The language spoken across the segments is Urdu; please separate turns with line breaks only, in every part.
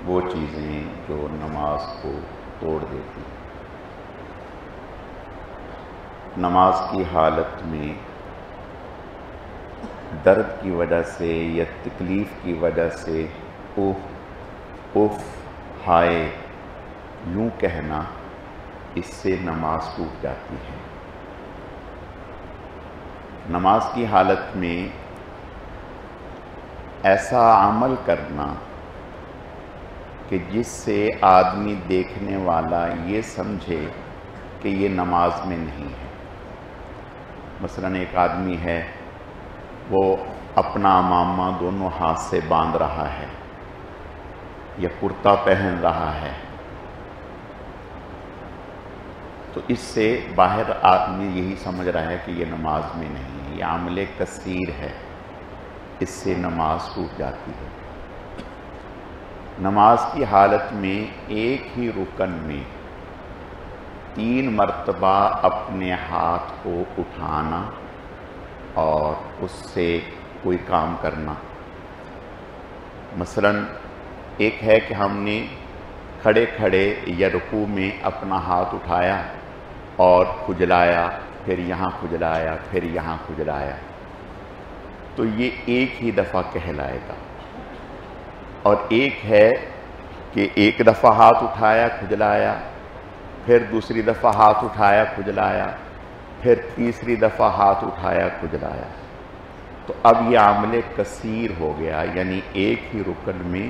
وہ چیزیں جو نماز کو توڑ دیتی ہیں۔ نماز کی حالت میں درد کی وجہ سے یا تکلیف کی وجہ سے اف اف ہائے یوں کہنا، اس سے نماز ٹوٹ جاتی ہے۔ نماز کی حالت میں ایسا عمل کرنا کہ جس سے آدمی دیکھنے والا یہ سمجھے کہ یہ نماز میں نہیں ہے۔ مثلاً ایک آدمی ہے، وہ اپنا امامہ دونوں ہاتھ سے باندھ رہا ہے یا کرتا پہن رہا ہے، تو اس سے باہر آدمی یہی سمجھ رہا ہے کہ یہ نماز میں نہیں ہے، یہ عمل کثیر ہے، اس سے نماز ٹوٹ جاتی ہے۔ نماز کی حالت میں ایک ہی رکن میں 3 مرتبہ اپنے ہاتھ کو اٹھانا اور اس سے کوئی کام کرنا۔ مثلاً ایک ہے کہ ہم نے کھڑے کھڑے یا رکوع میں اپنا ہاتھ اٹھایا اور کھجلایا، پھر یہاں کھجلایا، پھر یہاں کھجلایا، تو یہ ایک ہی دفعہ کہلائے گا۔ اور ایک ہے کہ ایک دفعہ ہاتھ اٹھایا کھجلایا، پھر دوسری دفعہ ہاتھ اٹھایا کھجلایا، پھر تیسری دفعہ ہاتھ اٹھایا کھجلایا، تو اب یہ عمل کثیر ہو گیا، یعنی ایک ہی رکن میں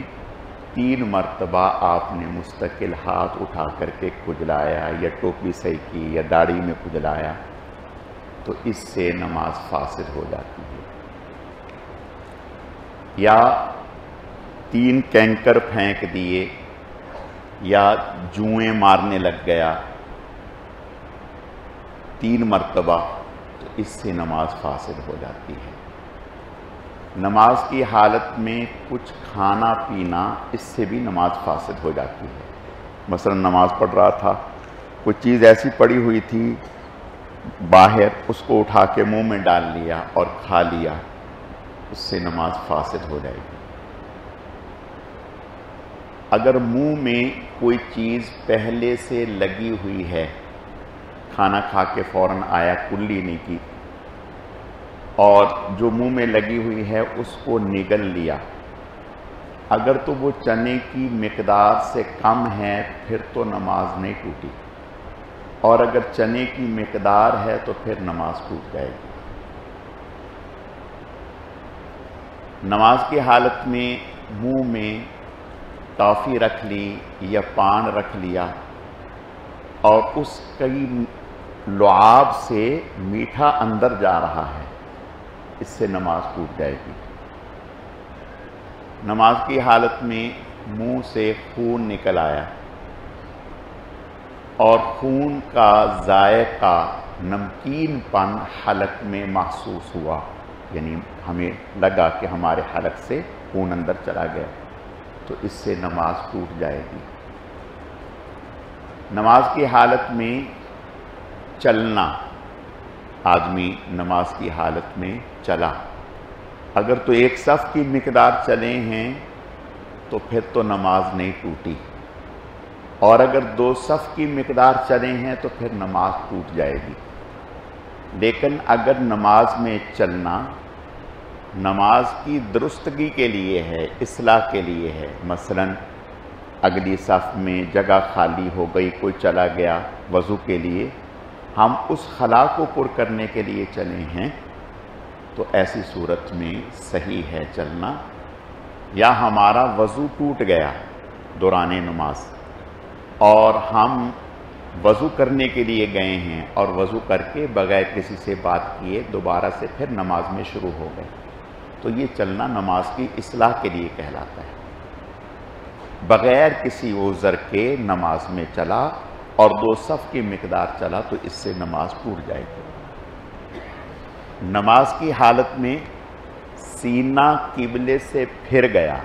3 مرتبہ آپ نے مستقل ہاتھ اٹھا کر کے کھجلایا یا ٹوپی صحیح کی یا داڑھی میں کھجلایا، تو اس سے نماز فاسد ہو جاتی ہے۔ یا 3 کینکر پھینک دیے یا جوئیں مارنے لگ گیا 3 مرتبہ، تو اس سے نماز فاسد ہو جاتی ہے۔ نماز کی حالت میں کچھ کھانا پینا، اس سے بھی نماز فاسد ہو جاتی ہے۔ مثلا نماز پڑھ رہا تھا، کوئی چیز ایسی پڑی ہوئی تھی باہر، اس کو اٹھا کے منہ میں ڈال لیا اور کھا لیا، اس سے نماز فاسد ہو جائے گی۔ اگر منہ میں کوئی چیز پہلے سے لگی ہوئی ہے، کھانا کھا کے فوراً آیا، کلی نہیں کی، اور جو منہ میں لگی ہوئی ہے اس کو نگل لیا، اگر تو وہ چنے کی مقدار سے کم ہے پھر تو نماز نہیں ٹوٹی، اور اگر چنے کی مقدار ہے تو پھر نماز ٹوٹ جائے گی۔ نماز کی حالت میں منہ میں ٹافی رکھ لی یا پان رکھ لیا اور اس کئی لعاب سے میٹھا اندر جا رہا ہے، اس سے نماز ٹوٹ جائے گی۔ نماز کی حالت میں منہ سے خون نکل آیا اور خون کا ذائقہ نمکین پن حلق میں محسوس ہوا، یعنی ہمیں لگا کہ ہمارے حلق سے خون اندر چلا گیا، تو اس سے نماز ٹوٹ جائے گی۔ نماز کی حالت میں چلنا، آدمی نماز کی حالت میں چلا، اگر تو ایک صف کی مقدار چلے ہیں تو پھر تو نماز نہیں ٹوٹی، اور اگر 2 صف کی مقدار چلے ہیں تو پھر نماز ٹوٹ جائے گی۔ لیکن اگر نماز میں چلنا نماز کی درستگی کے لیے ہے، اصلاح کے لیے ہے، مثلاً اگلی صف میں جگہ خالی ہو گئی، کوئی چلا گیا وضو کے لیے، ہم اس خلا کو پر کرنے کے لیے چلے ہیں، تو ایسی صورت میں صحیح ہے چلنا۔ یا ہمارا وضو ٹوٹ گیا دوران نماز اور ہم وضو کرنے کے لیے گئے ہیں اور وضو کر کے بغیر کسی سے بات کیے دوبارہ سے پھر نماز میں شروع ہو گئے، تو یہ چلنا نماز کی اصلاح کے لیے کہلاتا ہے۔ بغیر کسی عذر کے نماز میں چلا اور 2 صف کی مقدار چلا تو اس سے نماز ٹوٹ جائے گی۔ نماز کی حالت میں سینہ قبلے سے پھر گیا،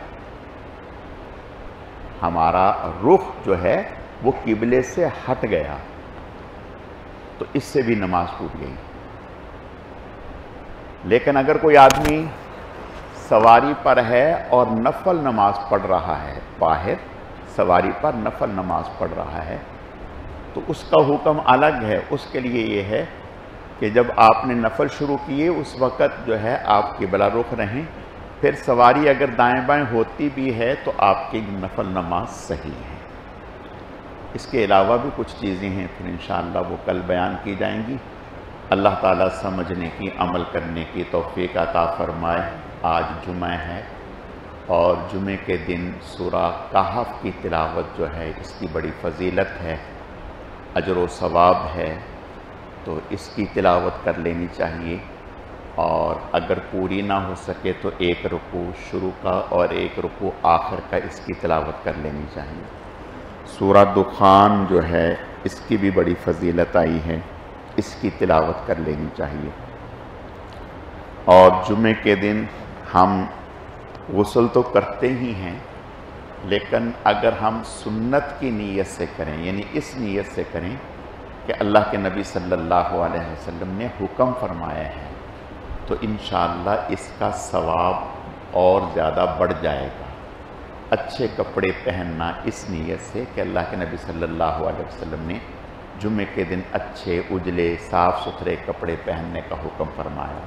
ہمارا رخ جو ہے وہ قبلے سے ہٹ گیا، تو اس سے بھی نماز ٹوٹ گئی۔ لیکن اگر کوئی آدمی سواری پر ہے اور نفل نماز پڑھ رہا ہے باہر، سواری پر نفل نماز پڑھ رہا ہے تو اس کا حکم الگ ہے. اس کے لیے یہ ہے کہ جب آپ نے نفل شروع کیے اس وقت جو ہے آپ قبلہ رخ رہیں، پھر سواری اگر دائیں بائیں ہوتی بھی ہے تو آپ کی نفل نماز صحیح ہے. اس کے علاوہ بھی کچھ چیزیں ہیں، پھر انشاءاللہ وہ کل بیان کی جائیں گی. اللہ تعالیٰ سمجھنے کی، عمل کرنے کی توفیق عطا فرمائے. آج جمعہ ہے اور جمعے کے دن سورہ کہف کی تلاوت جو ہے اس کی بڑی فضیلت ہے، اجر و ثواب ہے، تو اس کی تلاوت کر لینی چاہیے. اور اگر پوری نہ ہو سکے تو ایک رکوع شروع کا اور ایک رکوع آخر کا اس کی تلاوت کر لینی چاہیے. سورہ دخان جو ہے اس کی بھی بڑی فضیلت آئی ہے، اس کی تلاوت کر لینی چاہیے. اور جمعے کے دن ہم غسل تو کرتے ہی ہیں، لیکن اگر ہم سنت کی نیت سے کریں، یعنی اس نیت سے کریں کہ اللہ کے نبی صلی اللہ علیہ وسلم نے حکم فرمایا ہے، تو انشاءاللہ اس کا ثواب اور زیادہ بڑھ جائے گا. اچھے کپڑے پہننا اس نیت سے کہ اللہ کے نبی صلی اللہ علیہ وسلم نے جمعے کے دن اچھے اجلے صاف ستھرے کپڑے پہننے کا حکم فرمایا.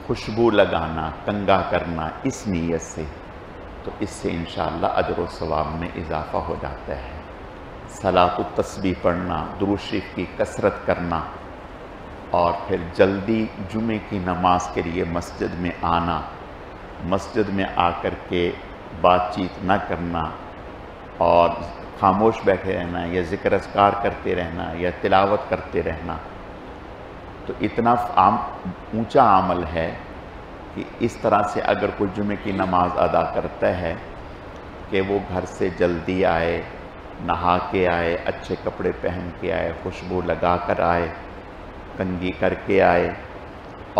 خوشبو لگانا، کنگھا کرنا اس نیت سے، تو اس سے انشاءاللہ اجر و ثواب میں اضافہ ہو جاتا ہے. صلاۃ التسبیح پڑھنا، درود شریف کی کثرت کرنا، اور پھر جلدی جمعے کی نماز کے لیے مسجد میں آنا، مسجد میں آ کر کے بات چیت نہ کرنا اور خاموش بیٹھے رہنا یا ذکر اذکار کرتے رہنا یا تلاوت کرتے رہنا، تو اتنا اونچا عمل ہے کہ اس طرح سے اگر کوئی جمعے کی نماز ادا کرتا ہے کہ وہ گھر سے جلدی آئے، نہا کے آئے، اچھے کپڑے پہن کے آئے، خوشبو لگا کر آئے، کنگھی کر کے آئے،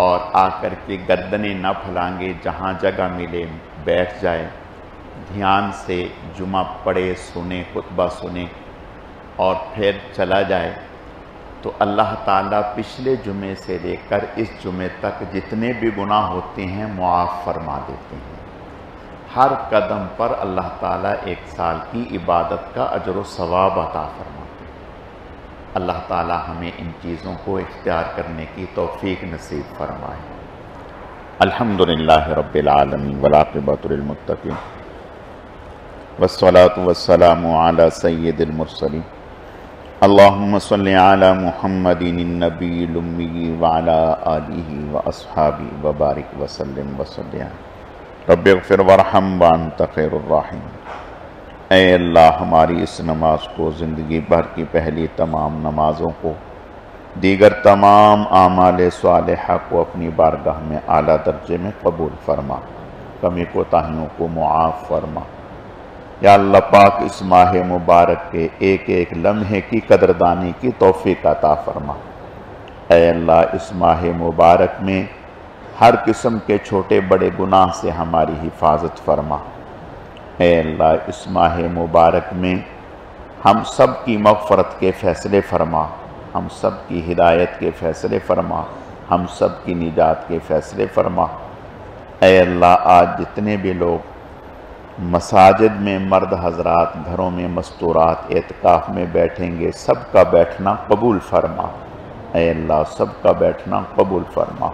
اور آ کر کے گردنیں نہ پھلانگے، جہاں جگہ ملے بیٹھ جائے، دھیان سے جمعہ پڑھے، سنے، خطبہ سنے اور پھر چلا جائے، تو اللہ تعالیٰ پچھلے جمعے سے لے کر اس جمعے تک جتنے بھی گناہ ہوتے ہیں معاف فرما دیتے ہیں. ہر قدم پر اللہ تعالیٰ ایک سال کی عبادت کا اجر و ثواب عطا فرماتے ہیں. اللہ تعالیٰ ہمیں ان چیزوں کو اختیار کرنے کی توفیق نصیب فرمائے. الحمدللہ رب العالمین والعاقبۃ للمتقین والصلاة والسلام علی سید المرسلین. اللہم صلی علی محمد النبی الامی وعلی آلہ واصحابہ وبارک وسلم وسلم. رب اغفر وارحم وانت خیر الراحمین. اے اللہ، ہماری اس نماز کو، زندگی بھر کی پہلی تمام نمازوں کو، دیگر تمام اعمال صالحہ کو اپنی بارگاہ میں اعلیٰ درجے میں قبول فرما، کمی کوتاہیوں کو معاف فرما. یا اللہ پاک، اس ماہ مبارک کے ایک ایک لمحے کی قدردانی کی توفیق عطا فرما. اے اللہ، اس ماہ مبارک میں ہر قسم کے چھوٹے بڑے گناہ سے ہماری حفاظت فرما. اے اللہ، اس ماہ مبارک میں ہم سب کی مغفرت کے فیصلے فرما، ہم سب کی ہدایت کے فیصلے فرما، ہم سب کی نجات کے فیصلے فرما. اے اللہ، آج جتنے بھی لوگ مساجد میں، مرد حضرات گھروں میں مستورات اعتکاف میں بیٹھیں گے، سب کا بیٹھنا قبول فرما. اے اللہ، سب کا بیٹھنا قبول فرما.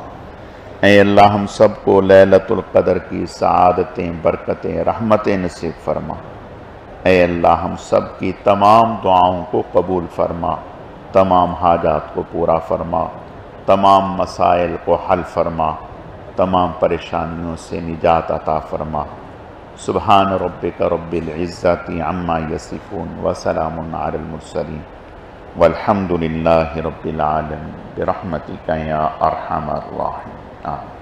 اے اللہ، ہم سب کو لیلۃ القدر کی سعادتیں، برکتیں، رحمتیں نصیب فرما. اے اللہ، ہم سب کی تمام دعاؤں کو قبول فرما، تمام حاجات کو پورا فرما، تمام مسائل کو حل فرما، تمام پریشانیوں سے نجات عطا فرما. سبحان ربک رب العزت عما یصفون وسلام علی المرسلین والحمد للہ رب العالمین برحمتک یا ارحم الراحمین. آمین.